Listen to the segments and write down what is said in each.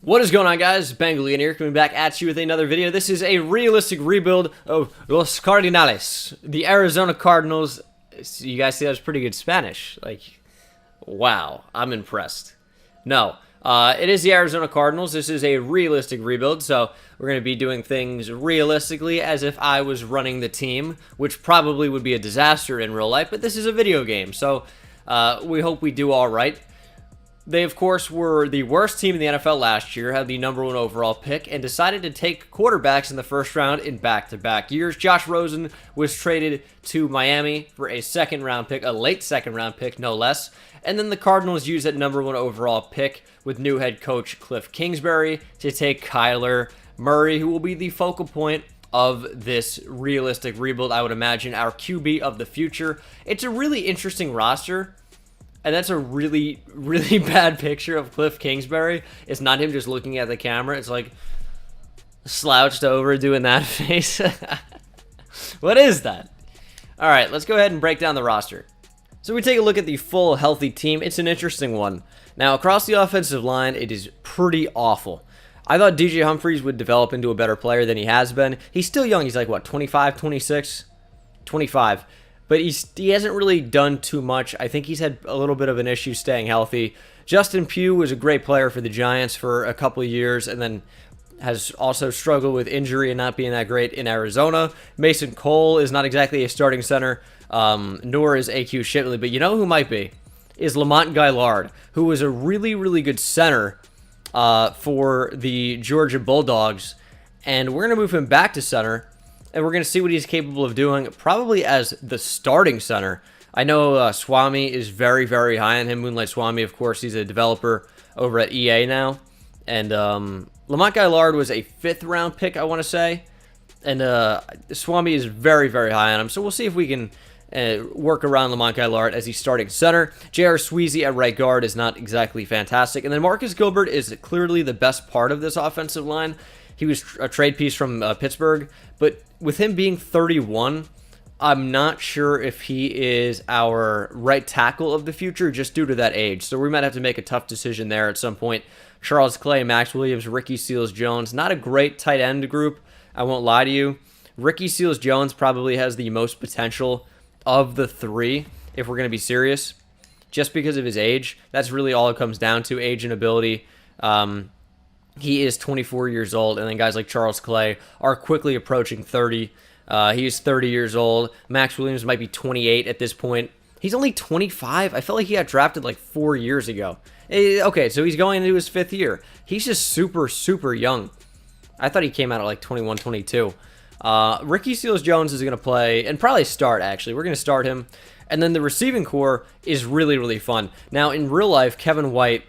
What is going on, guys? Bengal King here, coming back at you with another video. This is a realistic rebuild of Los Cardinals, the Arizona Cardinals. You guys see that was pretty good Spanish. Like, wow, I'm impressed. No, it is the Arizona Cardinals. This is a realistic rebuild, so we're going to be doing things realistically as if I was running the team, which probably would be a disaster in real life, but this is a video game, so we hope we do all right. They, of course, were the worst team in the NFL last year, had the #1 overall pick, and decided to take quarterbacks in the first round in back-to-back years. Josh Rosen was traded to Miami for a second-round pick, a late second-round pick, no less. And then the Cardinals used that #1 overall pick with new head coach Cliff Kingsbury to take Kyler Murray, who will be the focal point of this realistic rebuild, I would imagine, our QB of the future. It's a really interesting roster. And that's a really, really bad picture of Cliff Kingsbury. It's not him just looking at the camera. It's like slouched over doing that face. What is that? All right, let's go ahead and break down the roster. So we take a look at the full healthy team. It's an interesting one. Now, across the offensive line, it is pretty awful. I thought DJ Humphries would develop into a better player than he has been. He's still young. He's like, what, 25, 26? 25. But he hasn't really done too much. I think he's had a little bit of an issue staying healthy. Justin Pugh was a great player for the Giants for a couple of years and then has also struggled with injury and not being that great in Arizona. Mason Cole is not exactly a starting center, nor is AQ Shipley. But you know who might be? Is Lamont Gaillard, who was a really, really good center for the Georgia Bulldogs. And we're going to move him back to center. And we're going to see what he's capable of doing, probably as the starting center. I know Swami is very, very high on him. Moonlight Swami, of course, he's a developer over at EA now. And Lamont Gaillard was a 5th-round pick, I want to say. And Swami is very, very high on him. So we'll see if we can work around Lamont Gaillard as he's starting center. J.R. Sweezy at right guard is not exactly fantastic. And then Marcus Gilbert is clearly the best part of this offensive line. He was a trade piece from Pittsburgh, but with him being 31, I'm not sure if he is our right tackle of the future just due to that age. So we might have to make a tough decision there at some point. Charles Clay, Max Williams, Rickey Seals-Jones. Not a great tight end group, I won't lie to you. Rickey Seals-Jones probably has the most potential of the three, if we're going to be serious, just because of his age. That's really all it comes down to, age and ability. He is 24 years old, and then guys like Charles Clay are quickly approaching 30. He is 30 years old. Max Williams might be 28 at this point. He's only 25. I felt like he got drafted like 4 years ago. Okay, so he's going into his 5th year. He's just super, super young. I thought he came out at like 21, 22. Rickey Seals-Jones is going to play, and probably start, actually. We're going to start him. And then the receiving core is really, really fun. Now, in real life, Kevin White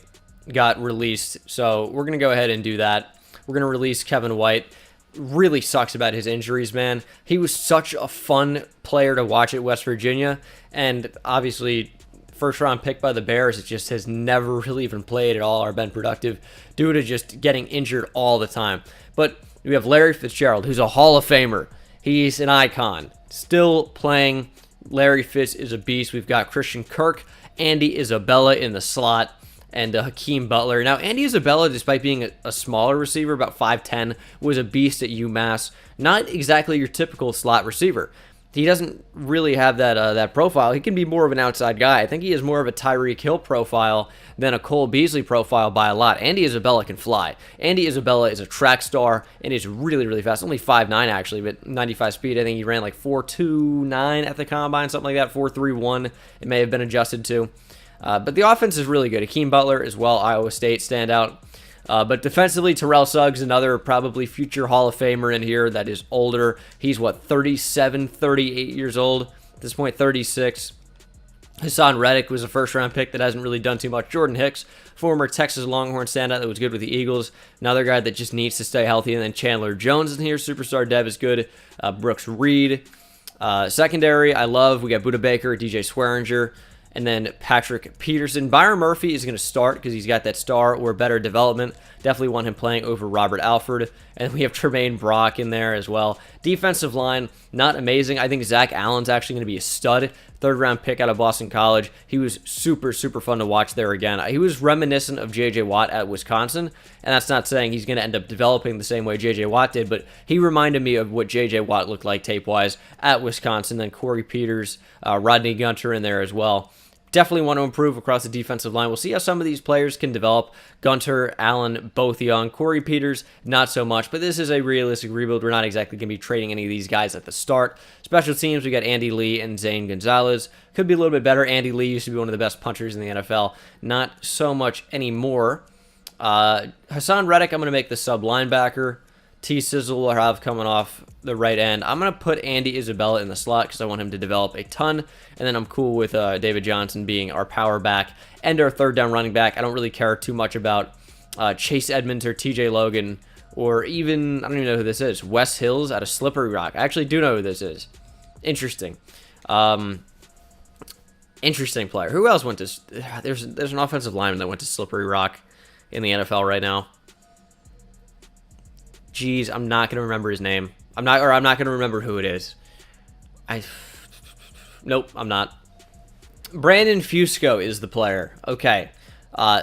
got released, so we're going to go ahead and do that. We're going to release Kevin White. Really sucks about his injuries, man. He was such a fun player to watch at West Virginia, and obviously first-round pick by the Bears. It just has never really even played at all or been productive due to just getting injured all the time. But we have Larry Fitzgerald, who's a Hall of Famer. He's an icon. Still playing. Larry Fitz is a beast. We've got Christian Kirk, Andy Isabella in the slot, and Hakeem Butler. Now, Andy Isabella, despite being a smaller receiver, about 5'10", was a beast at UMass. Not exactly your typical slot receiver. He doesn't really have that profile. He can be more of an outside guy. I think he has more of a Tyreek Hill profile than a Cole Beasley profile by a lot. Andy Isabella can fly. Andy Isabella is a track star and is really, really fast. Only 5'9", actually, but 95 speed. I think he ran like 4.29 at the combine, something like that, 4.31. It may have been adjusted to. But the offense is really good. Hakeem Butler as well, Iowa State standout. But defensively, Terrell Suggs, another probably future Hall of Famer in here that is older. He's, what, 37, 38 years old? At this point, 36. Hassan Reddick was a first-round pick that hasn't really done too much. Jordan Hicks, former Texas Longhorn standout that was good with the Eagles. Another guy that just needs to stay healthy. And then Chandler Jones is in here. Superstar Dev is good. Brooks Reed. Secondary, I love. We got Budda Baker, DJ Swearinger. And then Patrick Peterson. Byron Murphy is going to start because he's got that star or better development. Definitely want him playing over Robert Alford. And then we have Tremaine Brock in there as well. Defensive line, not amazing. I think Zach Allen's actually going to be a stud. Third-round pick out of Boston College. He was super, super fun to watch there again. He was reminiscent of J.J. Watt at Wisconsin, and that's not saying he's going to end up developing the same way J.J. Watt did, but he reminded me of what J.J. Watt looked like tape-wise at Wisconsin. Then Corey Peters, Rodney Gunter in there as well. Definitely want to improve across the defensive line. We'll see how some of these players can develop. Gunter, Allen, both young. Corey Peters, not so much. But this is a realistic rebuild. We're not exactly going to be trading any of these guys at the start. Special teams, we got Andy Lee and Zane Gonzalez. Could be a little bit better. Andy Lee used to be one of the best punchers in the NFL. Not so much anymore. Hassan Reddick, I'm going to make the sub linebacker. T-Sizzle will have coming off the right end. I'm going to put Andy Isabella in the slot because I want him to develop a ton. And then I'm cool with David Johnson being our power back and our third down running back. I don't really care too much about Chase Edmonds or TJ Logan or even, I don't even know who this is, Wes Hills out of Slippery Rock. I actually do know who this is. Interesting. Interesting player. Who else went to, there's an offensive lineman that went to Slippery Rock in the NFL right now. Jeez, I'm not going to remember his name. I'm not going to remember who it is. Nope, I'm not. Brandon Fusco is the player. Okay.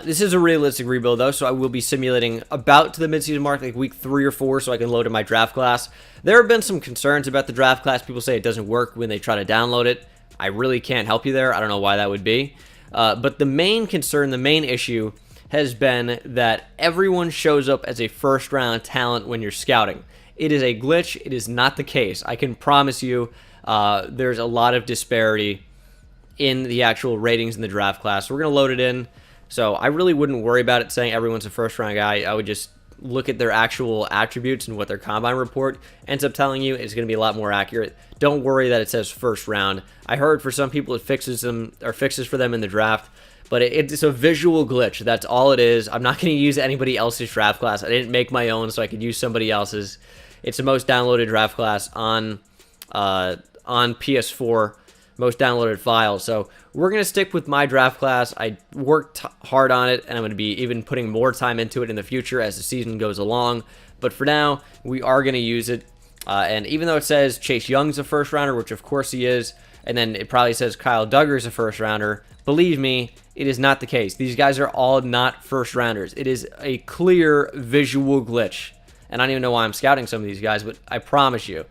This is a realistic rebuild, though, so I will be simulating about to the midseason mark, like week 3 or 4, so I can load in my draft class. There have been some concerns about the draft class. People say it doesn't work when they try to download it. I really can't help you there. I don't know why that would be. But the main concern, the main issue has been that everyone shows up as a first-round talent when you're scouting. It is a glitch. It is not the case. I can promise you there's a lot of disparity in the actual ratings in the draft class. So we're going to load it in. So I really wouldn't worry about it saying everyone's a first-round guy. I would just look at their actual attributes and what their combine report ends up telling you. Is going to be a lot more accurate. Don't worry that it says first round. I heard for some people it fixes them or fixes for them in the draft. But it's a visual glitch. That's all it is. I'm not going to use anybody else's draft class. I didn't make my own, so I could use somebody else's. It's the most downloaded draft class on PS4, most downloaded file. So we're going to stick with my draft class. I worked hard on it, and I'm going to be even putting more time into it in the future as the season goes along. But for now, we are going to use it. And even though it says Chase Young's a first rounder, which of course he is, and then it probably says Kyle Duggar's a first rounder, believe me, it is not the case. These guys are all not first rounders. It is a clear visual glitch. And I don't even know why I'm scouting some of these guys, but I promise you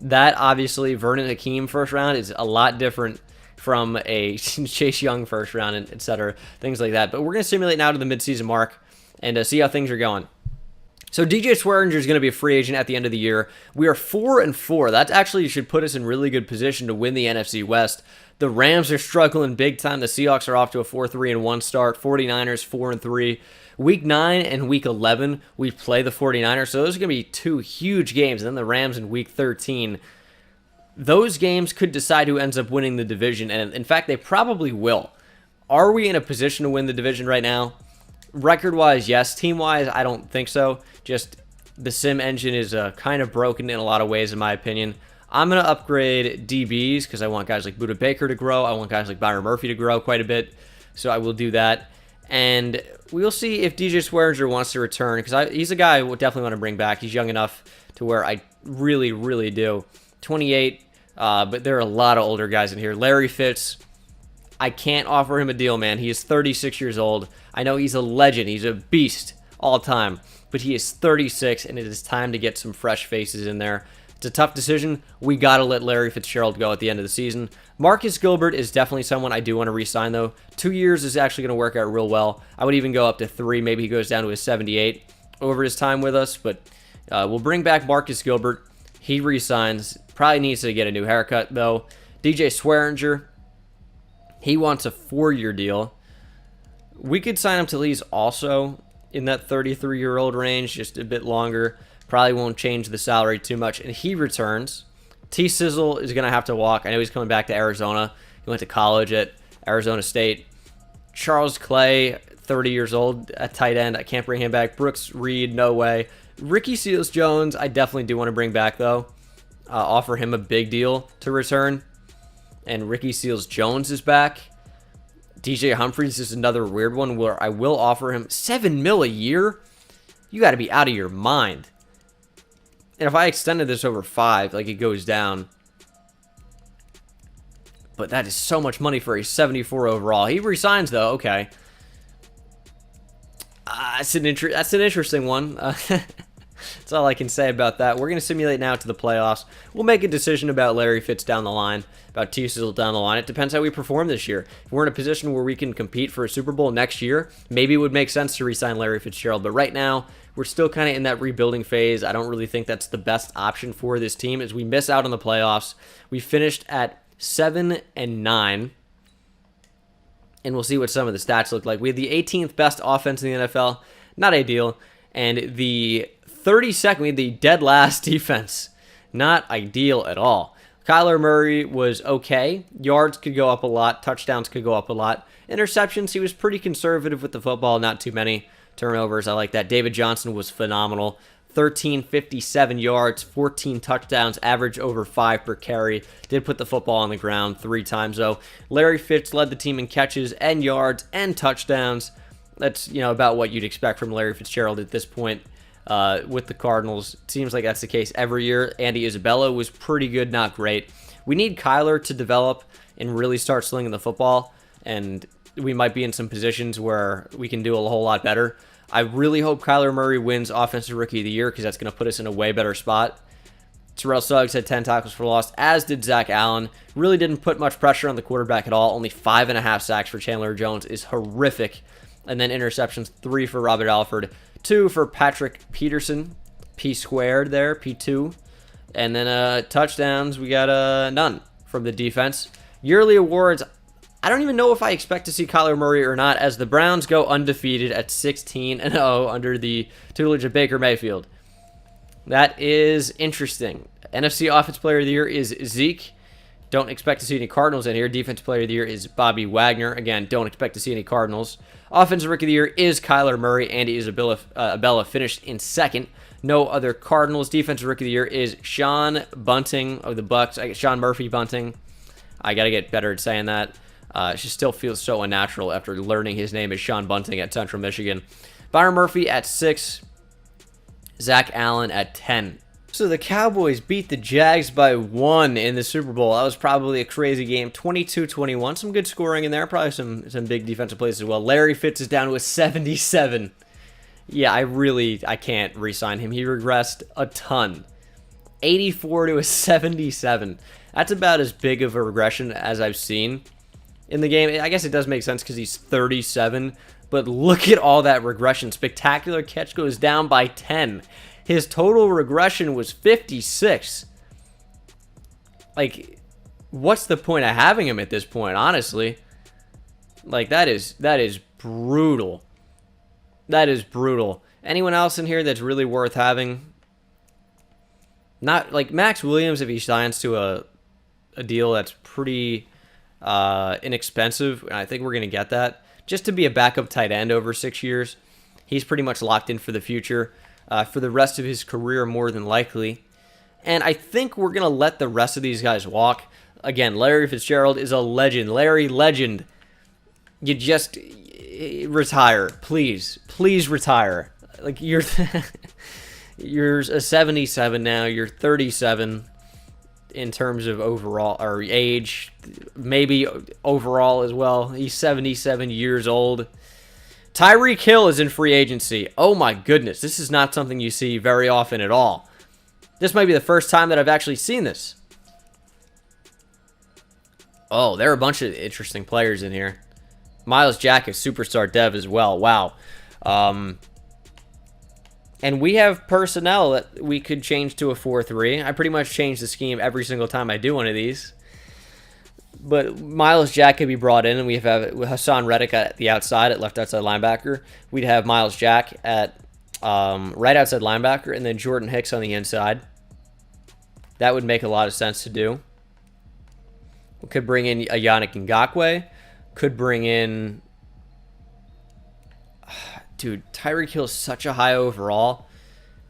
that obviously Vernon Hakeem first round is a lot different from a Chase Young first round, and etc. Things like that. But we're going to simulate now to the midseason mark and see how things are going. So DJ Swearinger is going to be a free agent at the end of the year. We are 4-4. That actually should put us in really good position to win the NFC West. The Rams are struggling big time. The Seahawks are off to a 4-3-1 start. 49ers 4-3. Week 9 and Week 11, we play the 49ers. So those are going to be two huge games. And then the Rams in Week 13. Those games could decide who ends up winning the division. And in fact, they probably will. Are we in a position to win the division right now? Record-wise, yes. Team-wise, I don't think so. Just the sim engine is kind of broken in a lot of ways, in my opinion. I'm going to upgrade DBs because I want guys like Budda Baker to grow. I want guys like Byron Murphy to grow quite a bit. So I will do that. And we'll see if DJ Swearinger wants to return because he's a guy I would definitely want to bring back. He's young enough to where I really, really do. 28, but there are a lot of older guys in here. Larry Fitz, I can't offer him a deal, man. He is 36 years old. I know he's a legend. He's a beast all time. But he is 36, and it is time to get some fresh faces in there. It's a tough decision. We got to let Larry Fitzgerald go at the end of the season. Marcus Gilbert is definitely someone I do want to re-sign, though. 2 years is actually going to work out real well. I would even go up to 3. Maybe he goes down to a 78 over his time with us. But we'll bring back Marcus Gilbert. He re-signs. Probably needs to get a new haircut, though. DJ Swearinger, he wants a 4-year deal. We could sign him till he's also in that 33-year-old range, just a bit longer. Probably won't change the salary too much. And he returns. T-Sizzle is going to have to walk. I know he's coming back to Arizona. He went to college at Arizona State. Charles Clay, 30 years old at tight end. I can't bring him back. Brooks Reed, no way. Ricky Seals-Jones, I definitely do want to bring back, though. Offer him a big deal to return. And Ricky Seals-Jones is back. DJ Humphries is another weird one where I will offer him $7 million a year. You got to be out of your mind. And if I extended this over 5, like, it goes down. But that is so much money for a 74 overall. He resigns, though. Okay. That's an interesting one. That's all I can say about that. We're going to simulate now to the playoffs. We'll make a decision about Larry Fitz down the line, about Teasel down the line. It depends how we perform this year. If we're in a position where we can compete for a Super Bowl next year, maybe it would make sense to re-sign Larry Fitzgerald. But right now, we're still kind of in that rebuilding phase. I don't really think that's the best option for this team as we miss out on the playoffs. We finished at 7-9. And we'll see what some of the stats look like. We had the 18th best offense in the NFL. Not ideal. And the 32nd, we had the dead last defense. Not ideal at all. Kyler Murray was okay. Yards could go up a lot. Touchdowns could go up a lot. Interceptions, he was pretty conservative with the football. Not too many turnovers. I like that. David Johnson was phenomenal. 1357 yards, 14 touchdowns, average over 5 per carry. Did put the football on the ground 3 times, though. Larry Fitz led the team in catches and yards and touchdowns. That's, about what you'd expect from Larry Fitzgerald at this point with the Cardinals. It seems like that's the case every year. Andy Isabella was pretty good, not great. We need Kyler to develop and really start slinging the football, and we might be in some positions where we can do a whole lot better. I really hope Kyler Murray wins Offensive Rookie of the Year because that's going to put us in a way better spot. Terrell Suggs had 10 tackles for loss, as did Zach Allen. Really didn't put much pressure on the quarterback at all. Only 5.5 sacks for Chandler Jones is horrific. And then interceptions, 3 for Robert Alford, 2 for Patrick Peterson, P squared there, P2. And then touchdowns, we got none from the defense. Yearly awards, I don't even know if I expect to see Kyler Murray or not, as the Browns go undefeated at 16-0 under the tutelage of Baker Mayfield. That is interesting. NFC Offensive Player of the Year is Zeke. Don't expect to see any Cardinals in here. Defensive Player of the Year is Bobby Wagner. Again, don't expect to see any Cardinals. Offensive Rookie of the Year is Kyler Murray. Andy Isabella finished in second. No other Cardinals. Defensive Rookie of the Year is Sean Bunting of the Bucks. Sean Murphy Bunting. I got to get better at saying that. It just still feels so unnatural after learning his name is Sean Bunting at Central Michigan. Byron Murphy at 6. Zach Allen at 10. So the Cowboys beat the Jags by 1 in the Super Bowl. That was probably a crazy game. 22-21. Some good scoring in there. Probably some big defensive plays as well. Larry Fitz is down to a 77. Yeah, I can't re-sign him. He regressed a ton. 84 to a 77. That's about as big of a regression as I've seen in the game. I guess it does make sense because he's 37, but look at all that regression. Spectacular catch goes down by 10. His total regression was 56. Like, what's the point of having him at this point, honestly? Like, that is brutal. That is brutal. Anyone else in here that's really worth having? Not, like, Max Williams, if he signs to a deal that's pretty inexpensive, and I think we're going to get that, just to be a backup tight end over 6 years. He's pretty much locked in for the future, for the rest of his career, more than likely. And I think we're going to let the rest of these guys walk. Again, Larry Fitzgerald is a legend. Larry, legend. You just retire. Please retire. Like, you're you're a 77 now. You're 37 in terms of overall or age, maybe overall as well. He's 77 years old. Tyreek Hill is in free agency. Oh my goodness, this is not something you see very often at all. This might be the first time that I've actually seen this. Oh, there are a bunch of interesting players in here. Miles Jack is superstar dev as well. Wow. And we have personnel that we could change to a 4-3. I pretty much change the scheme every single time I do one of these. But Miles Jack could be brought in, and we have Hassan Reddick at the outside, at left outside linebacker. We'd have Miles Jack at right outside linebacker, and then Jordan Hicks on the inside. That would make a lot of sense to do. We could bring in a Yannick Ngakoue. Could bring in... Dude, Tyreek Hill is such a high overall.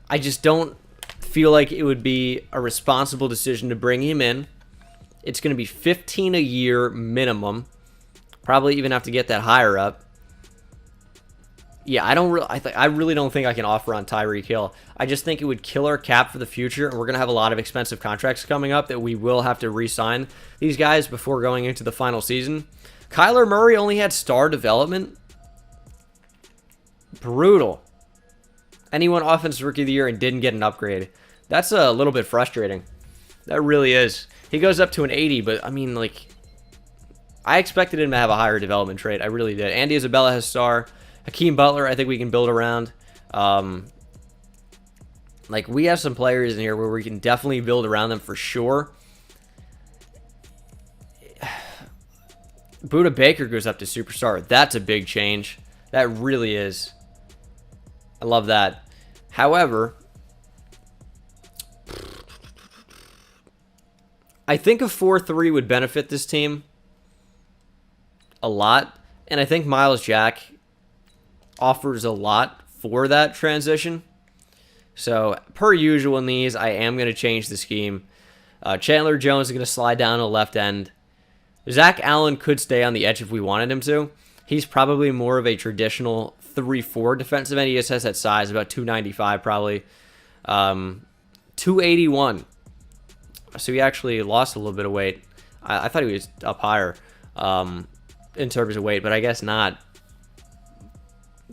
I just don't feel like it would be a responsible decision to bring him in. It's going to be 15 a year minimum. Probably even have to get that higher up. Yeah, I really don't think I can offer on Tyreek Hill. I just think it would kill our cap for the future, and we're gonna have a lot of expensive contracts coming up that we will have to re-sign these guys before going into the final season. Kyler Murray only had star development. Brutal. And he won Offensive Rookie of the Year and didn't get an upgrade. That's a little bit frustrating. That really is. He goes up to an 80, but I mean, like, I expected him to have a higher development trait. I really did. Andy Isabella has star. Hakeem Butler, I think we can build around. Like, we have some players in here where we can definitely build around them for sure. Buda Baker goes up to superstar. That's a big change. That really is. I love that. However, I think a 4-3 would benefit this team a lot. And I think Miles Jack offers a lot for that transition. So, per usual in these, I am going to change the scheme. Chandler Jones is going to slide down to left end. Zach Allen could stay on the edge if we wanted him to. He's probably more of a traditional 3-4 defensive end. He just has that size, about 295 probably. 281. So he actually lost a little bit of weight. I thought he was up higher in terms of weight, but I guess not.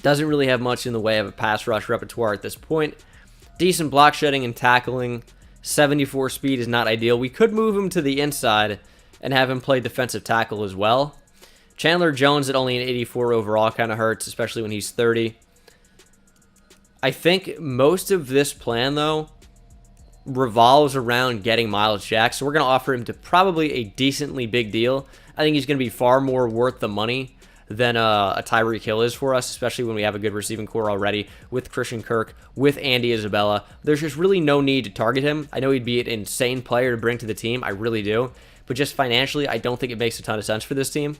Doesn't really have much in the way of a pass rush repertoire at this point. Decent block shedding and tackling. 74 speed is not ideal. We could move him to the inside and have him play defensive tackle as well. Chandler Jones at only an 84 overall kind of hurts, especially when he's 30. I think most of this plan, though, revolves around getting Miles Jack. So we're going to offer him to probably a decently big deal. I think he's going to be far more worth the money than a Tyreek Hill is for us, especially when we have a good receiving core already with Christian Kirk, with Andy Isabella. There's just really no need to target him. I know he'd be an insane player to bring to the team. I really do. But just financially, I don't think it makes a ton of sense for this team.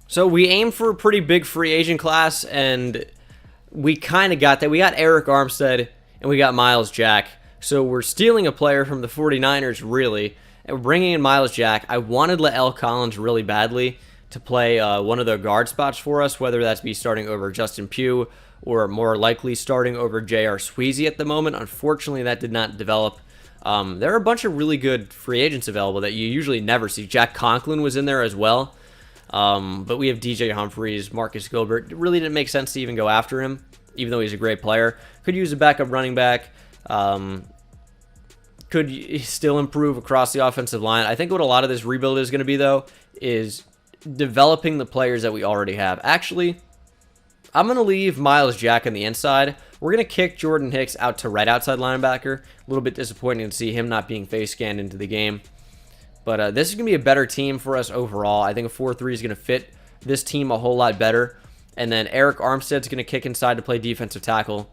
So we aim for a pretty big free agent class, and we kind of got that. We got Eric Armstead, and we got Miles Jack. So we're stealing a player from the 49ers, really, and we're bringing in Miles Jack. I wanted La'el Collins really badly to play one of the guard spots for us, whether that's be starting over Justin Pugh or more likely starting over J.R. Sweezy at the moment. Unfortunately, that did not develop. There are a bunch of really good free agents available that you usually never see. Jack Conklin was in there as well. But we have DJ Humphries, Marcus Gilbert. It really didn't make sense to even go after him, even though he's a great player. Could use a backup running back. Could still improve across the offensive line. I think what a lot of this rebuild is going to be, though, is developing the players that we already have. Actually, I'm going to leave Miles Jack on the inside. We're going to kick Jordan Hicks out to right outside linebacker. A little bit disappointing to see him not being face scanned into the game. But this is going to be a better team for us overall. I think a 4-3 is going to fit this team a whole lot better. And then Eric Armstead's going to kick inside to play defensive tackle.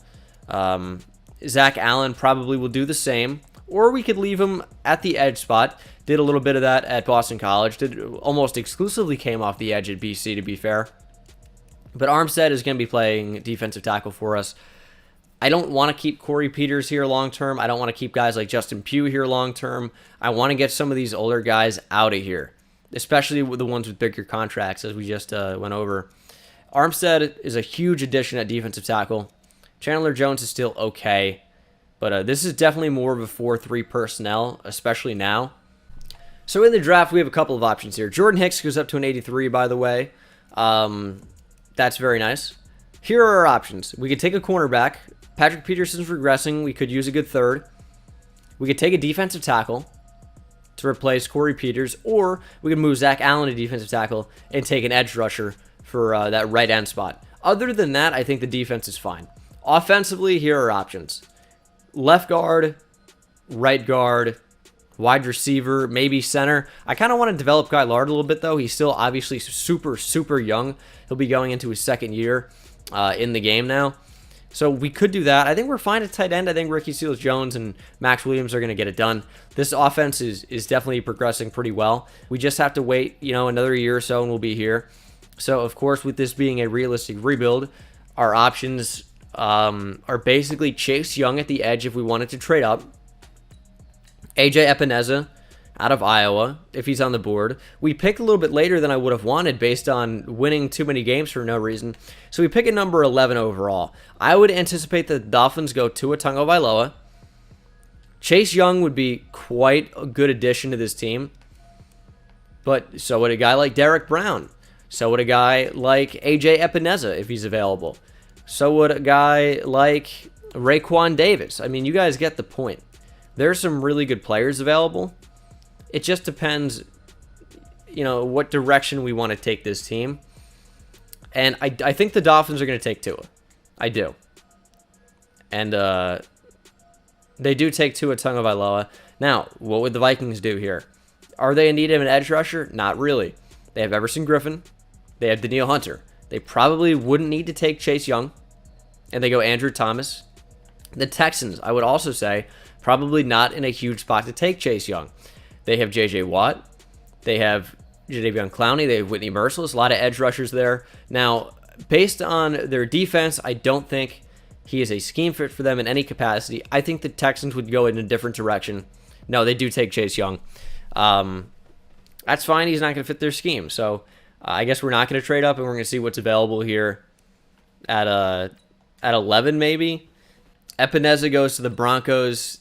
Zach Allen probably will do the same. Or we could leave him at the edge spot. Did a little bit of that at Boston College. Did almost exclusively came off the edge at BC, to be fair. But Armstead is going to be playing defensive tackle for us. I don't want to keep Corey Peters here long term. I don't want to keep guys like Justin Pugh here long term. I want to get some of these older guys out of here, especially with the ones with bigger contracts, as we just went over. Armstead is a huge addition at defensive tackle. Chandler Jones is still okay, but this is definitely more of a 4-3 personnel, especially now. So in the draft, we have a couple of options here. Jordan Hicks goes up to an 83, by the way. That's very nice. Here are our options. We could take a cornerback. Patrick Peterson's regressing. We could use a good third. We could take a defensive tackle to replace Corey Peters, or we could move Zach Allen to defensive tackle and take an edge rusher for that right end spot. Other than that, I think the defense is fine. Offensively, here are options. Left guard, right guard, wide receiver, maybe center. I kind of want to develop Guy Lard a little bit, though. He's still obviously super, super young. He'll be going into his second year in the game now. So we could do that. I think we're fine at tight end. I think Ricky Seals-Jones and Max Williams are going to get it done. This offense is definitely progressing pretty well. We just have to wait, another year or so and we'll be here. So, of course, with this being a realistic rebuild, our options are basically Chase Young at the edge if we wanted to trade up. AJ Epineza out of Iowa, if he's on the board. We picked a little bit later than I would have wanted based on winning too many games for no reason. So we pick a number 11 overall. I would anticipate the Dolphins go Tua Tagovailoa. Chase Young would be quite a good addition to this team. But so would a guy like Derek Brown. So would a guy like AJ Epineza if he's available. So would a guy like Raekwon Davis. I mean, you guys get the point. There's some really good players available. It just depends, what direction we want to take this team. And I think the Dolphins are going to take Tua. I do. And they do take Tua Tagovailoa. Now, what would the Vikings do here? Are they in need of an edge rusher? Not really. They have Everson Griffin. They have Danielle Hunter. They probably wouldn't need to take Chase Young. And they go Andrew Thomas. The Texans, I would also say, probably not in a huge spot to take Chase Young. They have J.J. Watt. They have Jadeveon Clowney. They have Whitney Merciless. A lot of edge rushers there. Now, based on their defense, I don't think he is a scheme fit for them in any capacity. I think the Texans would go in a different direction. No, they do take Chase Young. That's fine. He's not going to fit their scheme. So I guess we're not going to trade up, and we're going to see what's available here at 11 maybe. Epineza goes to the Broncos.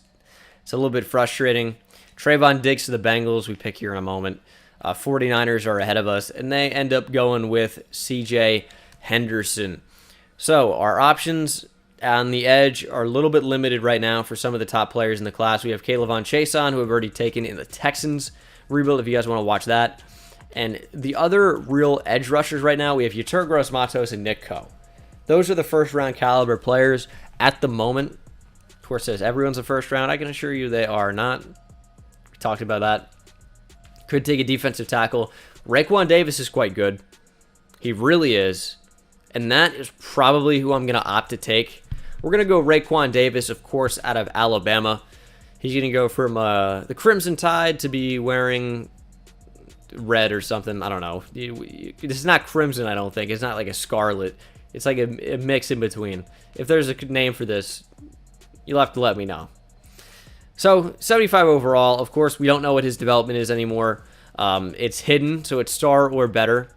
It's a little bit frustrating. Trayvon Diggs to the Bengals. We pick here in a moment. 49ers are ahead of us, and they end up going with C.J. Henderson. So our options on the edge are a little bit limited right now for some of the top players in the class. We have Kayvon Chason, who I've already taken in the Texans rebuild, if you guys want to watch that. And the other real edge rushers right now, we have Yetur Gross-Matos and Nick Coe. Those are the first-round caliber players at the moment. Of course, says everyone's a first round. I can assure you they are not. We talked about that. Could take a defensive tackle. Raekwon Davis is quite good. He really is. And that is probably who I'm going to opt to take. We're going to go Raekwon Davis, of course, out of Alabama. He's going to go from the Crimson Tide to be wearing red or something. I don't know. This is not crimson, I don't think. It's not like a scarlet. It's like a mix in between. If there's a name for this, you'll have to let me know. So, 75 overall. Of course, we don't know what his development is anymore. It's hidden, so it's star or better.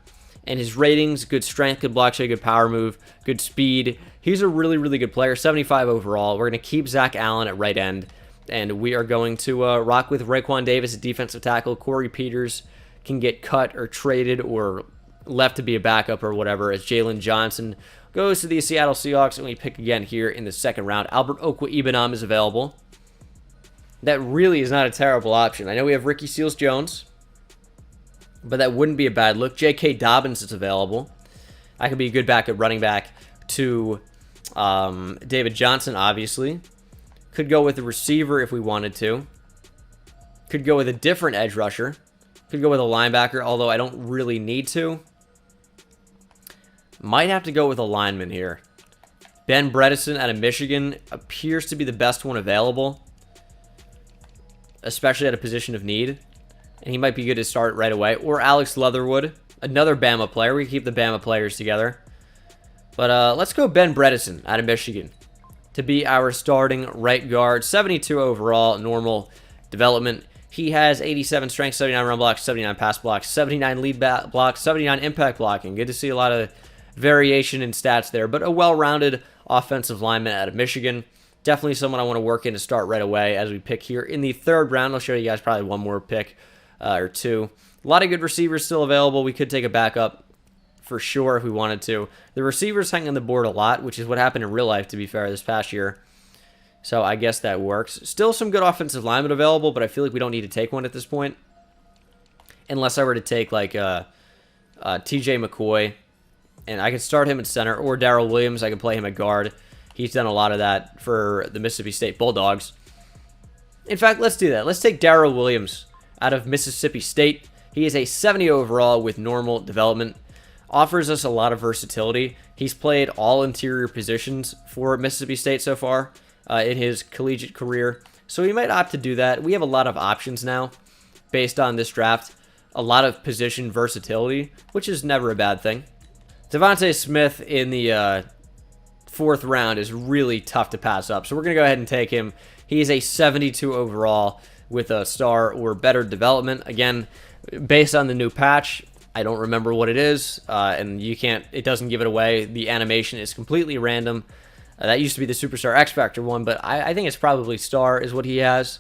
And his ratings, good strength, good block shake, good power move, good speed. He's a really, really good player. 75 overall. We're going to keep Zach Allen at right end. And we are going to rock with Raekwon Davis at defensive tackle. Corey Peters can get cut or traded or left to be a backup or whatever, as Jalen Johnson goes to the Seattle Seahawks, and we pick again here in the second round. Albert Okwa-Ibenam is available. That really is not a terrible option. I know we have Ricky Seals-Jones, but that wouldn't be a bad look. J.K. Dobbins is available. I could be a good backup running back to David Johnson, obviously. Could go with a receiver if we wanted to. Could go with a different edge rusher. Could go with a linebacker, although I don't really need to. Might have to go with a lineman here. Ben Bredesen out of Michigan appears to be the best one available, especially at a position of need. And he might be good to start right away. Or Alex Leatherwood, another Bama player. We keep the Bama players together. But let's go Ben Bredesen out of Michigan to be our starting right guard. 72 overall, normal development. He has 87 strength, 79 run blocks, 79 pass blocks, 79 lead blocks, 79 impact blocking. Good to see a lot of variation in stats there, but a well-rounded offensive lineman out of Michigan. Definitely someone I want to work in to start right away as we pick here in the third round. I'll show you guys probably one more pick or two. A lot of good receivers still available. We could take a backup for sure if we wanted to. The receivers hang on the board a lot, which is what happened in real life, to be fair, this past year. So I guess that works. Still some good offensive linemen available, but I feel like we don't need to take one at this point. Unless I were to take like T.J. McCoy. And I could start him at center. Or Darrell Williams, I could play him at guard. He's done a lot of that for the Mississippi State Bulldogs. In fact, let's do that. Let's take Darrell Williams out of Mississippi State. He is a 70 overall with normal development. Offers us a lot of versatility. He's played all interior positions for Mississippi State so far in his collegiate career. So we might opt to do that. We have a lot of options now based on this draft. A lot of position versatility, which is never a bad thing. Devontae Smith in the fourth round is really tough to pass up. So we're going to go ahead and take him. He is a 72 overall with a star or better development. Again, based on the new patch, I don't remember what it is, and it doesn't give it away. The animation is completely random. That used to be the Superstar X Factor one, but I think it's probably star is what he has.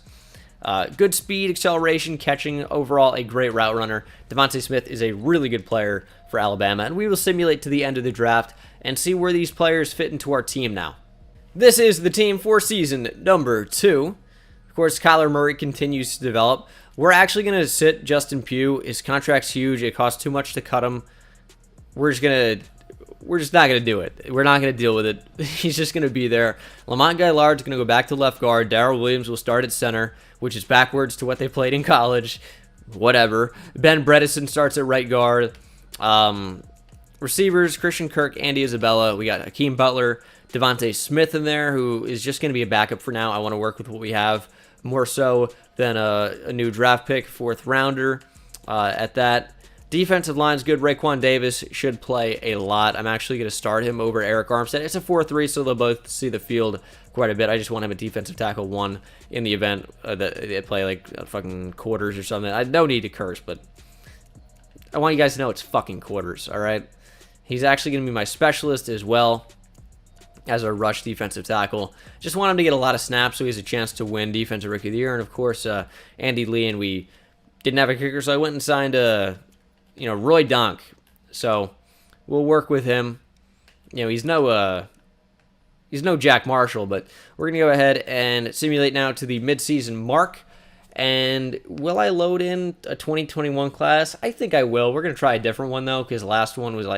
Good speed, acceleration, catching, overall a great route runner. Devontae Smith is a really good player for Alabama, and we will simulate to the end of the draft and see where these players fit into our team now. This is the team for season number 2. Of course, Kyler Murray continues to develop. We're actually going to sit Justin Pugh. His contract's huge. It costs too much to cut him. We're just not going to do it. We're not going to deal with it. He's just going to be there. Lamont Guylard's going to go back to left guard. Darrell Williams will start at center, which is backwards to what they played in college. Whatever. Ben Bredesen starts at right guard. Receivers, Christian Kirk, Andy Isabella. We got Hakeem Butler, Devontae Smith in there, who is just going to be a backup for now. I want to work with what we have more so than a new draft pick, 4th rounder at that. Defensive line's good. Raekwon Davis should play a lot. I'm actually going to start him over Eric Armstead. It's a 4-3, so they'll both see the field quite a bit. I just want him a defensive tackle 1 in the event that they play like fucking quarters or something. I don't need to curse, but I want you guys to know it's fucking quarters, all right? He's actually going to be my specialist as well as a rush defensive tackle. Just want him to get a lot of snaps so he has a chance to win Defensive Rookie of the Year. And, of course, Andy Lee, and we didn't have a kicker, so I went and signed Roy Donk. So we'll work with him. He's no Jack Marshall, but we're going to go ahead and simulate now to the midseason mark. And will I load in a 2021 class? I think I will. We're going to try a different one, though, because the last one was a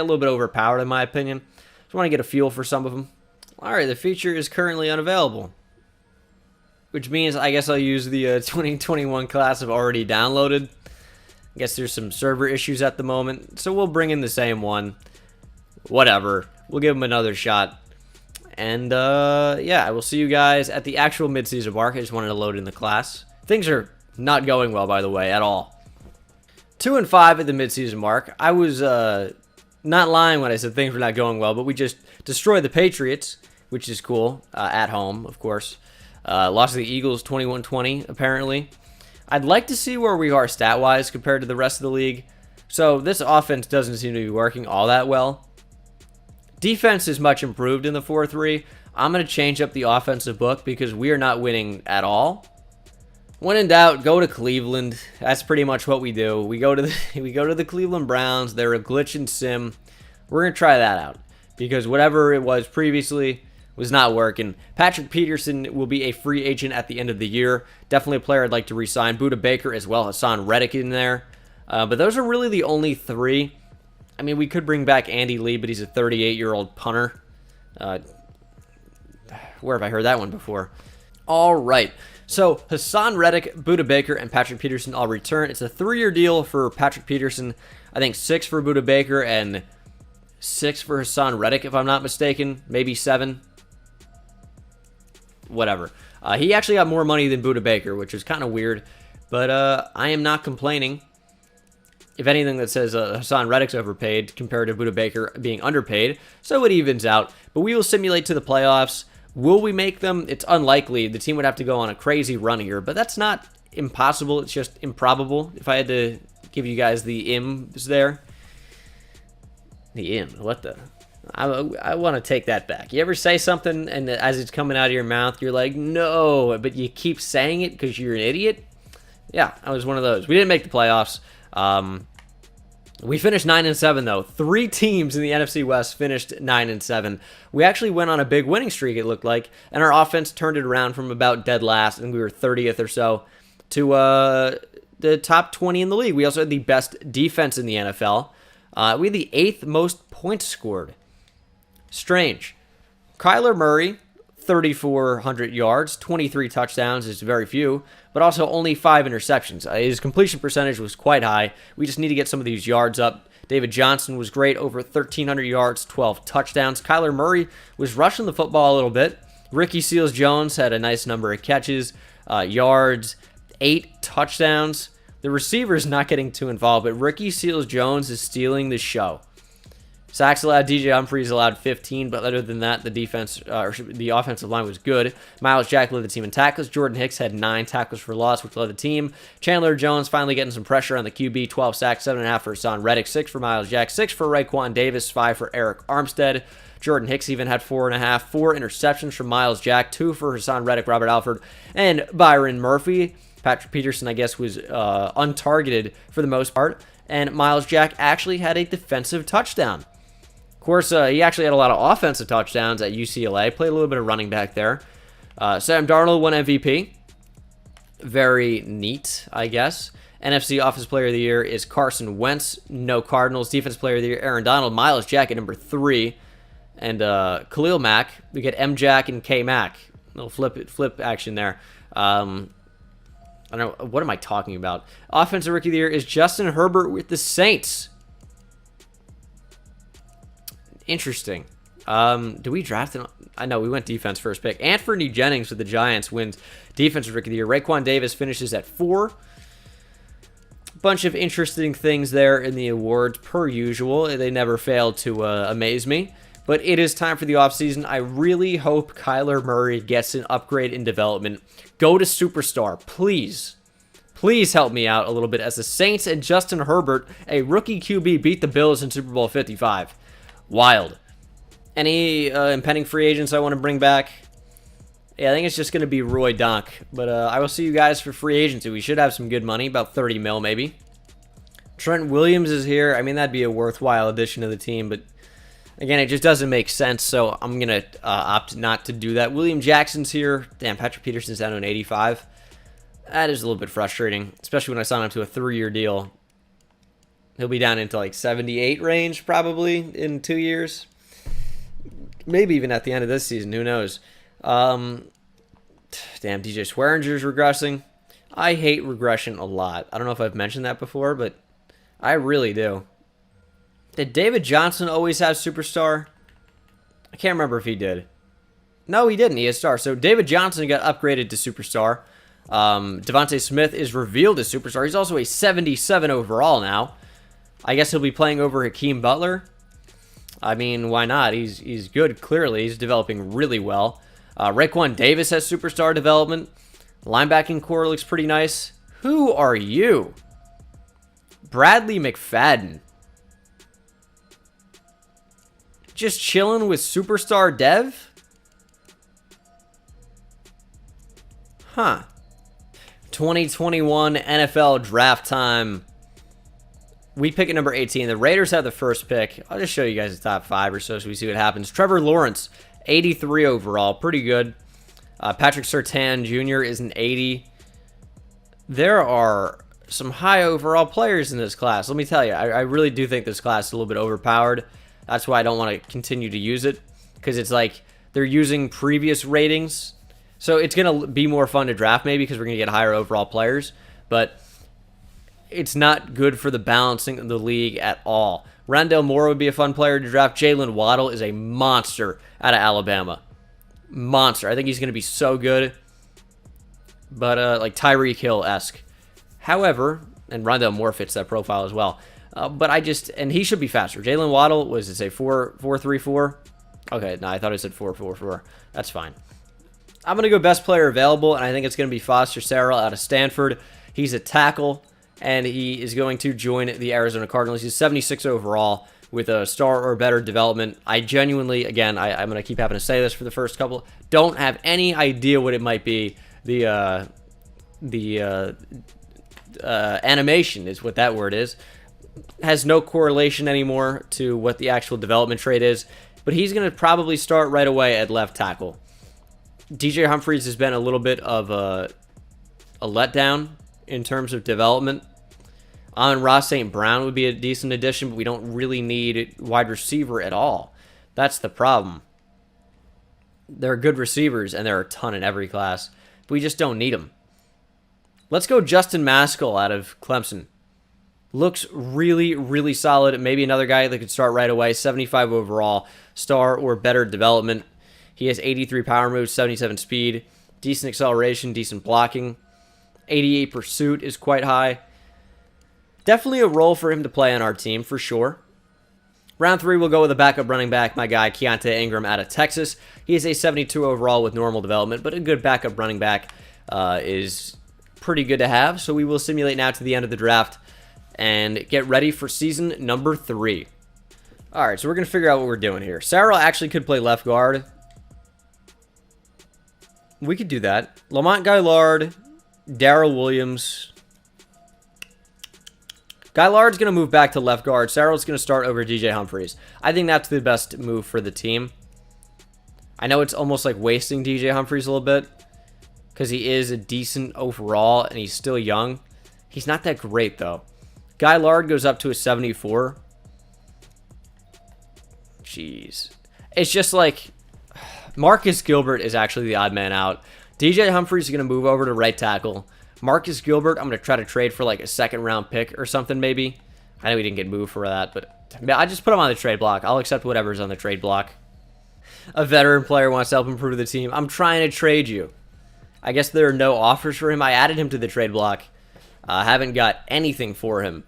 little bit overpowered in my opinion. Just want to get a feel for some of them. All right, the feature is currently unavailable, which means I guess I'll use the 2021 class I've already downloaded. I guess there's some server issues at the moment, so we'll bring in the same one. Whatever. We'll give them another shot. And, yeah, I will see you guys at the actual midseason mark. I just wanted to load in the class. Things are not going well, by the way, at all. 2-5 at the midseason mark. I was not lying when I said things were not going well, but we just destroyed the Patriots, which is cool, at home, of course. Lost to the Eagles 21-20, apparently. I'd like to see where we are stat-wise compared to the rest of the league. So this offense doesn't seem to be working all that well. Defense is much improved in the 4-3. I'm going to change up the offensive book because we are not winning at all. When in doubt, go to Cleveland. That's pretty much what we do. We go to the Cleveland Browns. They're a glitch and sim. We're going to try that out because whatever it was previously was not working. Patrick Peterson will be a free agent at the end of the year. Definitely a player I'd like to re-sign. Budda Baker as well. Hassan Reddick in there. But those are really the only 3. I mean, we could bring back Andy Lee, but he's a 38-year-old punter. Where have I heard that one before? All right. So, Hassan Reddick, Budda Baker, and Patrick Peterson all return. It's a 3-year deal for Patrick Peterson. I think 6 for Budda Baker and 6 for Hassan Reddick, if I'm not mistaken. Maybe 7. Whatever. He actually got more money than Budda Baker, which is kind of weird. But I am not complaining. If anything, that says Hassan Reddick's overpaid compared to Budda Baker being underpaid. So it evens out. But we will simulate to the playoffs. Will we make them? It's unlikely. The team would have to go on a crazy run here. But that's not impossible. It's just improbable. If I had to give you guys the ims there. The im. What the? I want to take that back. You ever say something and as it's coming out of your mouth, you're like, no, but you keep saying it because you're an idiot? Yeah, I was one of those. We didn't make the playoffs. We finished 9-7 though. 3 teams in the NFC West finished 9-7. We actually went on a big winning streak, it looked like, and our offense turned it around from about dead last, and we were 30th or so, to the top 20 in the league. We also had the best defense in the NFL. We had the 8th most points scored. Strange. Kyler Murray, 3,400 yards, 23 touchdowns is very few, but also only 5 interceptions. His completion percentage was quite high. We just need to get some of these yards up. David Johnson was great, over 1,300 yards, 12 touchdowns. Kyler Murray was rushing the football a little bit. Rickey Seals-Jones had a nice number of catches, yards, 8 touchdowns. The receiver's not getting too involved, but Rickey Seals-Jones is stealing the show. Sacks allowed. DJ Humphries allowed 15, but other than that, the defense, the offensive line was good. Miles Jack led the team in tackles. Jordan Hicks had 9 tackles for loss, which led the team. Chandler Jones finally getting some pressure on the QB. 12 sacks, 7.5 for Hassan Reddick, 6 for Miles Jack, 6 for Raekwon Davis, 5 for Eric Armstead. Jordan Hicks even had 4.5, 4 interceptions from Miles Jack, 2 for Hassan Reddick, Robert Alford, and Byron Murphy. Patrick Peterson, I guess, was untargeted for the most part, and Miles Jack actually had a defensive touchdown. Of course, he actually had a lot of offensive touchdowns at UCLA. Played a little bit of running back there. Sam Darnold won MVP. Very neat, I guess. NFC Offensive Player of the Year is Carson Wentz. No Cardinals. Defensive Player of the Year, Aaron Donald. Miles Jack at number 3. And Khalil Mack. We get M Jack and K Mack. Little flip action there. I don't know. What am I talking about? Offensive Rookie of the Year is Justin Herbert with the Saints. Interesting. Do we draft him? I know we went defense first pick. Anthony Jennings with the Giants wins Defensive Rookie of the Year. Raekwon Davis finishes at 4. Bunch of interesting things there in the awards, per usual. They never fail to amaze me. But it is time for the offseason. I really hope Kyler Murray gets an upgrade in development. Go to Superstar, please. Please help me out a little bit as the Saints and Justin Herbert, a rookie QB, beat the Bills in Super Bowl 55. Wild. Any impending free agents I want to bring back? Yeah, I think it's just going to be Roy Donk. But I will see you guys for free agency. We should have some good money, about 30 mil maybe. Trent Williams is here. I mean, that'd be a worthwhile addition to the team, but again, it just doesn't make sense, so I'm going to opt not to do that. William Jackson's here. Damn, Patrick Peterson's down to an 85. That is a little bit frustrating, especially when I sign him to a 3-year deal. He'll be down into like 78 range probably in 2 years. Maybe even at the end of this season. Who knows? Damn, DJ Swearinger's regressing. I hate regression a lot. I don't know if I've mentioned that before, but I really do. Did David Johnson always have Superstar? I can't remember if he did. No, he didn't. He has Star. So David Johnson got upgraded to Superstar. Devontae Smith is revealed as Superstar. He's also a 77 overall now. I guess he'll be playing over Hakeem Butler. I mean, why not? He's good, clearly. He's developing really well. Raekwon Davis has Superstar development. Linebacking core looks pretty nice. Who are you? Bradley McFadden. Just chilling with Superstar Dev? Huh. 2021 NFL Draft Time. We pick at number 18. The Raiders have the first pick. I'll just show you guys the top 5 or so we see what happens. Trevor Lawrence, 83 overall. Pretty good. Patrick Surtain Jr. is an 80. There are some high overall players in this class. Let me tell you, I really do think this class is a little bit overpowered. That's why I don't want to continue to use it, because it's like they're using previous ratings. So it's going to be more fun to draft maybe because we're going to get higher overall players. But it's not good for the balancing of the league at all. Rondale Moore would be a fun player to draft. Jalen Waddle is a monster out of Alabama. Monster. I think he's going to be so good. But like Tyreek Hill-esque. However, and Rondale Moore fits that profile as well. But and he should be faster. Jalen Waddle, was it say 4.34? Okay, no, I thought it said 4.44. That's fine. I'm going to go best player available, and I think it's going to be Foster Sarrell out of Stanford. He's a tackle, and he is going to join the Arizona Cardinals. He's 76 overall with a star or better development. I genuinely, again, I'm going to keep having to say this for the first couple, don't have any idea what it might be. The animation is what that word is. Has no correlation anymore to what the actual development trait is, but he's going to probably start right away at left tackle. DJ Humphries has been a little bit of a letdown in terms of development. Amon-Ra St. Brown would be a decent addition, but we don't really need wide receiver at all. That's the problem. There are good receivers, and there are a ton in every class, but we just don't need them. Let's go Justin Maskell out of Clemson. Looks really, really solid. Maybe another guy that could start right away. 75 overall, star or better development. He has 83 power moves, 77 speed, decent acceleration, decent blocking. 88 pursuit is quite high. Definitely a role for him to play on our team, for sure. Round 3, we'll go with a backup running back, my guy Keontae Ingram out of Texas. He is a 72 overall with normal development, but a good backup running back is pretty good to have. So we will simulate now to the end of the draft and get ready for season number 3. All right, so we're going to figure out what we're doing here. Sarah actually could play left guard. We could do that. Lamont Gaillard, Darrell Williams. Gaillard's going to move back to left guard. Sarah's going to start over DJ Humphries. I think that's the best move for the team. I know it's almost like wasting DJ Humphries a little bit because he is a decent overall and he's still young. He's not that great, though. Gaillard goes up to a 74. Jeez. It's just like Marcus Gilbert is actually the odd man out. DJ Humphries is going to move over to right tackle. Marcus Gilbert, I'm going to try to trade for like a second-round pick or something maybe. I know he didn't get moved for that, but I just put him on the trade block. I'll accept whatever's on the trade block. A veteran player wants to help improve the team. I'm trying to trade you. I guess there are no offers for him. I added him to the trade block. Haven't got anything for him.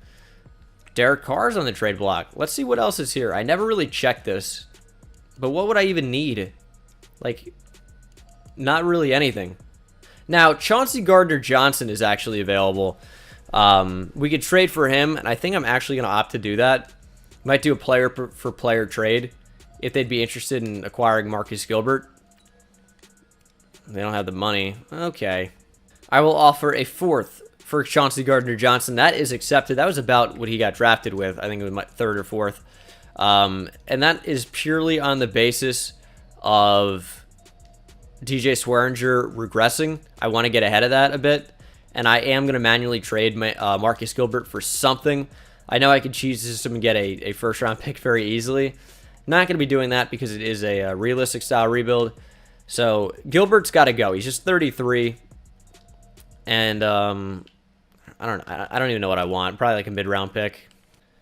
Derek Carr's on the trade block. Let's see what else is here. I never really checked this. But what would I even need? Like, not really anything. Now, Chauncey Gardner-Johnson is actually available. We could trade for him, and I think I'm actually going to opt to do that. Might do a player-for-player trade if they'd be interested in acquiring Marcus Gilbert. They don't have the money. Okay. I will offer a 4th for Chauncey Gardner-Johnson. That is accepted. That was about what he got drafted with. I think it was my 3rd or 4th. And that is purely on the basis of DJ Swearinger regressing. I want to get ahead of that a bit, and I am going to manually trade my, Marcus Gilbert for something. I know I could cheese the system and get a first-round pick very easily. Not going to be doing that because it is a realistic style rebuild. So Gilbert's got to go. He's just 33, and I don't even know what I want. Probably like a mid-round pick.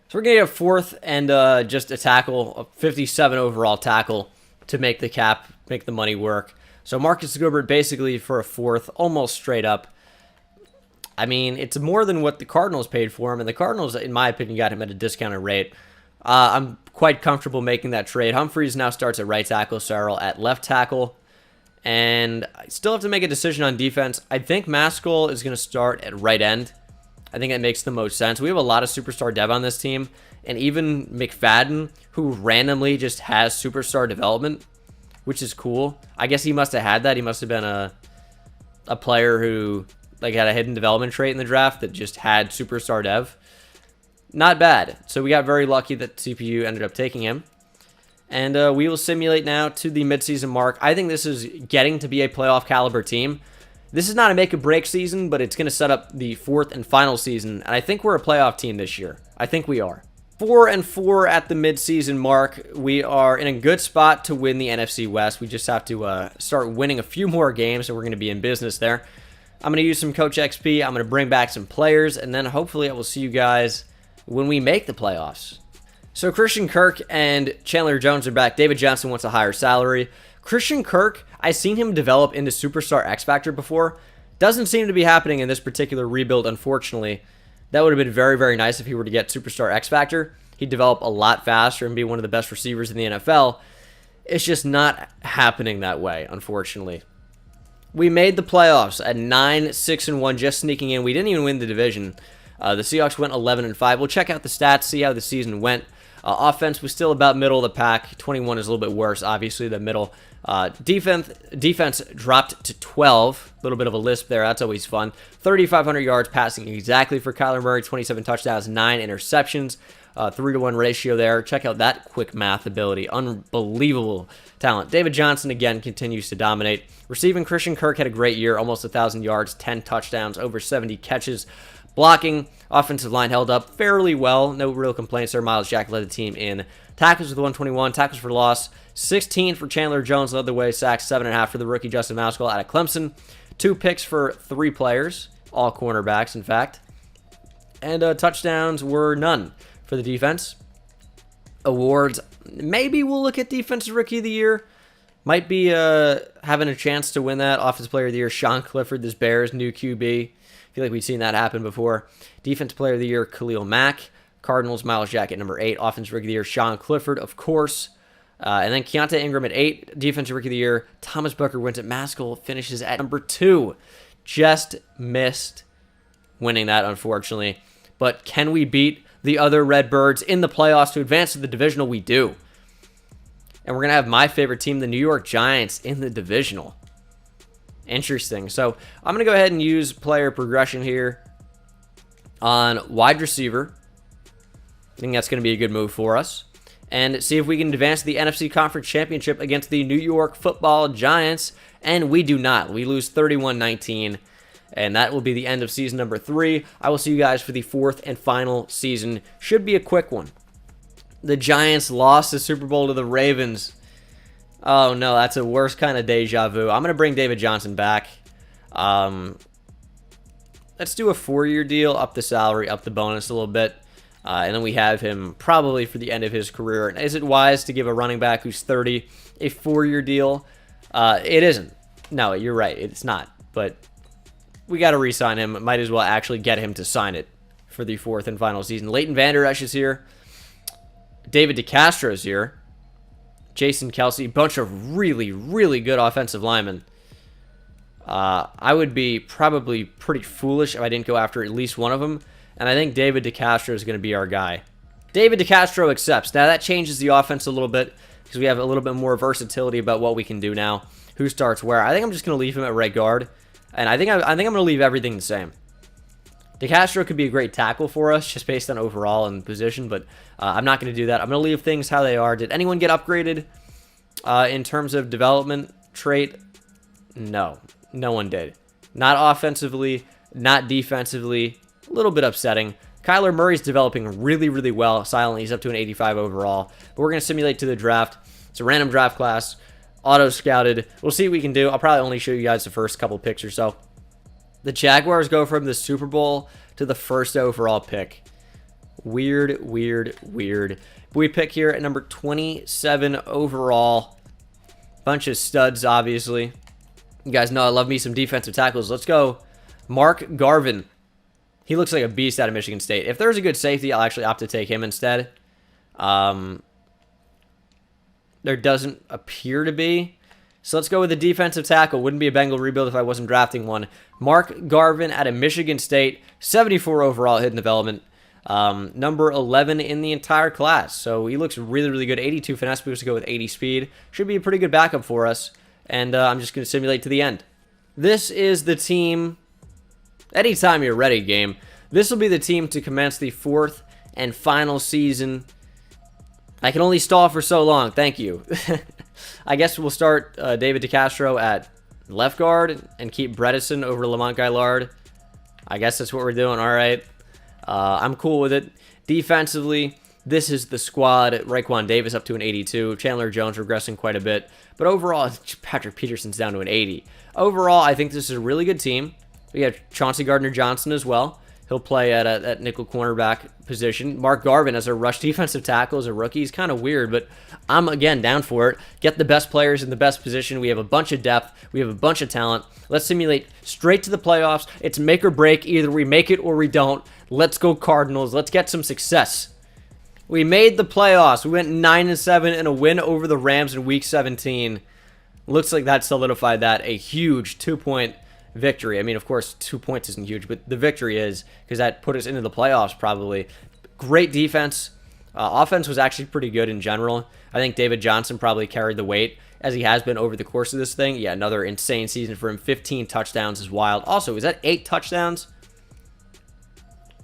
So we're going to get a 4th and just a tackle, a 57 overall tackle to make the cap, make the money work. So Marcus Gilbert basically for a 4th, almost straight up. I mean, it's more than what the Cardinals paid for him, and the Cardinals, in my opinion, got him at a discounted rate. I'm quite comfortable making that trade. Humphries now starts at right tackle, Sarrell at left tackle, and I still have to make a decision on defense. I think Maskell is going to start at right end. I think that makes the most sense. We have a lot of superstar dev on this team, and even McFadden, who randomly just has superstar development, which is cool. I guess he must have had that. He must have been a player who like had a hidden development trait in the draft that just had superstar dev. Not bad. So we got very lucky that CPU ended up taking him. And we will simulate now to the midseason mark. I think this is getting to be a playoff caliber team. This is not a make or break season, but it's going to set up the 4th and final season. And I think we're a playoff team this year. I think we are. 4-4 at the midseason mark. We are in a good spot to win the NFC West. We just have to start winning a few more games, and we're going to be in business there. I'm going to use some Coach XP. I'm going to bring back some players, and then hopefully I will see you guys when we make the playoffs. So Christian Kirk and Chandler Jones are back. David Johnson wants a higher salary. Christian Kirk, I've seen him develop into Superstar X Factor before. Doesn't seem to be happening in this particular rebuild, unfortunately. That would have been very, very nice if he were to get Superstar X Factor. He'd develop a lot faster and be one of the best receivers in the NFL. It's just not happening that way, unfortunately. We made the playoffs at 9-6-1, just sneaking in. We didn't even win the division. The Seahawks went 11-5. We'll check out the stats, see how the season went. Offense was still about middle of the pack. 21 is a little bit worse, obviously, the middle. Defense dropped to 12. A little bit of a lisp there. That's always fun. 3,500 yards passing exactly for Kyler Murray. 27 touchdowns, 9 interceptions. 3-to-1 ratio there. Check out that quick math ability. Unbelievable talent. David Johnson, again, continues to dominate. Receiving, Christian Kirk had a great year. Almost 1,000 yards, 10 touchdowns, over 70 catches. Blocking, offensive line held up fairly well. No real complaints there. Miles Jack led the team in tackles with 121. Tackles for loss, 16 for Chandler Jones. Led the way. Sacks, 7.5 for the rookie Justin Maskell out of Clemson. 2 picks for 3 players. All cornerbacks, in fact. And touchdowns were none for the defense. Awards, maybe we'll look at Defensive Rookie of the Year. Might be having a chance to win that. Offensive Player of the Year, Sean Clifford, this Bears new QB. I feel like we've seen that happen before. Defensive Player of the Year, Khalil Mack. Cardinals, Miles Jack at number 8. Offensive Rookie of the Year, Sean Clifford, of course. And then Keontae Ingram at 8. Defensive Rookie of the Year, Thomas Booker wins at Maskell, finishes at number 2. Just missed winning that, unfortunately. But can we beat the other Redbirds in the playoffs to advance to the divisional? We do. And we're going to have my favorite team, the New York Giants, in the divisional. Interesting. So I'm going to go ahead and use player progression here on wide receiver. I think that's going to be a good move for us. And see if we can advance to the NFC Conference Championship against the New York Football Giants. And we do not. We lose 31-19. And that will be the end of season number 3. I will see you guys for the 4th and final season. Should be a quick one. The Giants lost the Super Bowl to the Ravens. Oh, no, that's a worse kind of deja vu. I'm going to bring David Johnson back. Let's do a 4-year deal, up the salary, up the bonus a little bit. And then we have him probably for the end of his career. And is it wise to give a running back who's 30 a 4-year deal? It isn't. No, you're right. It's not. But we got to re-sign him. Might as well actually get him to sign it for the 4th and final season. Leighton Vander Esch is here. David DeCastro is here. Jason Kelsey. Bunch of really, really good offensive linemen. I would be probably pretty foolish if I didn't go after at least one of them. And I think David DeCastro is going to be our guy. David DeCastro accepts. Now that changes the offense a little bit because we have a little bit more versatility about what we can do now. Who starts where? I think I'm just going to leave him at right guard. And I think I'm going to leave everything the same. DeCastro could be a great tackle for us just based on overall and position, but I'm not going to do that. I'm going to leave things how they are. Did anyone get upgraded in terms of development trait? No. No one did. Not offensively, not defensively. A little bit upsetting. Kyler Murray's developing really, really well. Silently, he's up to an 85 overall. But we're going to simulate to the draft. It's a random draft class. Auto-scouted. We'll see what we can do. I'll probably only show you guys the first couple picks or so. The Jaguars go from the Super Bowl to the 1st overall pick. Weird, weird, weird. We pick here at number 27 overall. Bunch of studs, obviously. You guys know I love me some defensive tackles. Let's go. Mark Garvin. He looks like a beast out of Michigan State. If there's a good safety, I'll actually opt to take him instead. There doesn't appear to be. So let's go with the defensive tackle. Wouldn't be a Bengal rebuild if I wasn't drafting one. Mark Garvin out of Michigan State. 74 overall hidden development. Number 11 in the entire class. So he looks really, really good. 82 finesse boost to go with 80 speed. Should be a pretty good backup for us. And I'm just going to simulate to the end. This is the team. Anytime you're ready, game. This will be the team to commence the 4th and final season. I can only stall for so long. Thank you. I guess we'll start David DeCastro at left guard and keep Bredesen over Lamont Gaillard. I guess that's what we're doing. All right. I'm cool with it. Defensively, this is the squad. Raekwon Davis up to an 82. Chandler Jones regressing quite a bit. But overall, Patrick Peterson's down to an 80. Overall, I think this is a really good team. We have Chauncey Gardner-Johnson as well. He'll play at nickel cornerback position. Mark Garvin as a rush defensive tackle as a rookie. He's kind of weird, but I'm, again, down for it. Get the best players in the best position. We have a bunch of depth. We have a bunch of talent. Let's simulate straight to the playoffs. It's make or break. Either we make it or we don't. Let's go Cardinals. Let's get some success. We made the playoffs. We went 9-7 in a win over the Rams in Week 17. Looks like that solidified that. A huge 2-point victory. I mean, of course, 2 points isn't huge, but the victory is because that put us into the playoffs probably. Great defense. Offense was actually pretty good in general. I think David Johnson probably carried the weight as he has been over the course of this thing. Yeah, another insane season for him. 15 touchdowns is wild. Also, is that 8 touchdowns?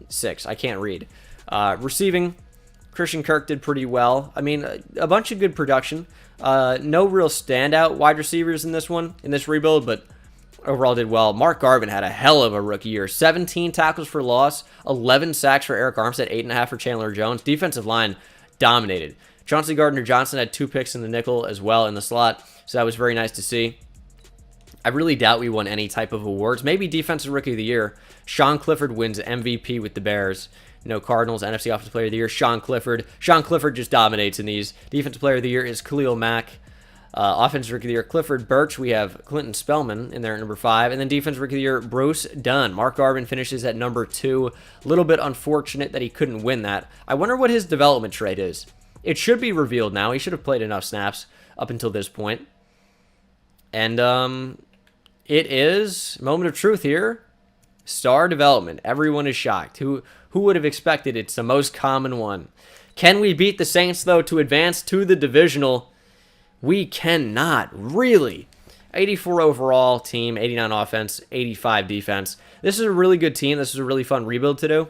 6. I can't read. Receiving, Christian Kirk did pretty well. I mean, a bunch of good production. No real standout wide receivers in this one, in this rebuild, but overall did well. Mark Garvin had a hell of a rookie year. 17 tackles for loss, 11 sacks for Eric Armstead, 8.5 for Chandler Jones. Defensive line dominated. Chauncey Gardner-Johnson had 2 picks in the nickel as well in the slot, so that was very nice to see. I really doubt we won any type of awards. Maybe Defensive Rookie of the Year. Sean Clifford wins MVP with the Bears. You know, Cardinals, NFC Offensive Player of the Year, Sean Clifford. Sean Clifford just dominates in these. Defensive Player of the Year is Khalil Mack. Offense Rookie of the Year, Clifford Birch. We have Clinton Spellman in there at number 5. And then Defense Rookie of the Year, Bruce Dunn. Mark Garvin finishes at number 2. A little bit unfortunate that he couldn't win that. I wonder what his development trade is. It should be revealed now. He should have played enough snaps up until this point. And it is moment of truth here. Star development. Everyone is shocked. Who would have expected it's the most common one? Can we beat the Saints, though, to advance to the divisional? We cannot, really. 84 overall team, 89 offense, 85 defense. This is a really good team. This is a really fun rebuild to do.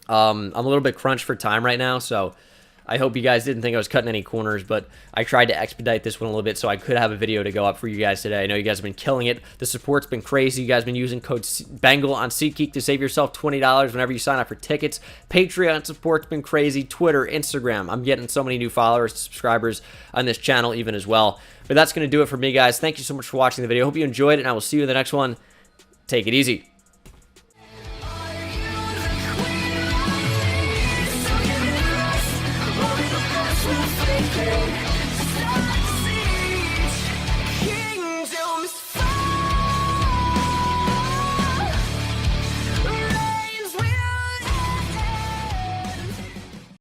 I'm a little bit crunched for time right now, so I hope you guys didn't think I was cutting any corners, but I tried to expedite this one a little bit so I could have a video to go up for you guys today. I know you guys have been killing it. The support's been crazy. You guys have been using code BENGAL on SeatGeek to save yourself $20 whenever you sign up for tickets. Patreon support's been crazy. Twitter, Instagram. I'm getting so many new followers, subscribers on this channel even as well. But that's going to do it for me, guys. Thank you so much for watching the video. Hope you enjoyed it, and I will see you in the next one. Take it easy.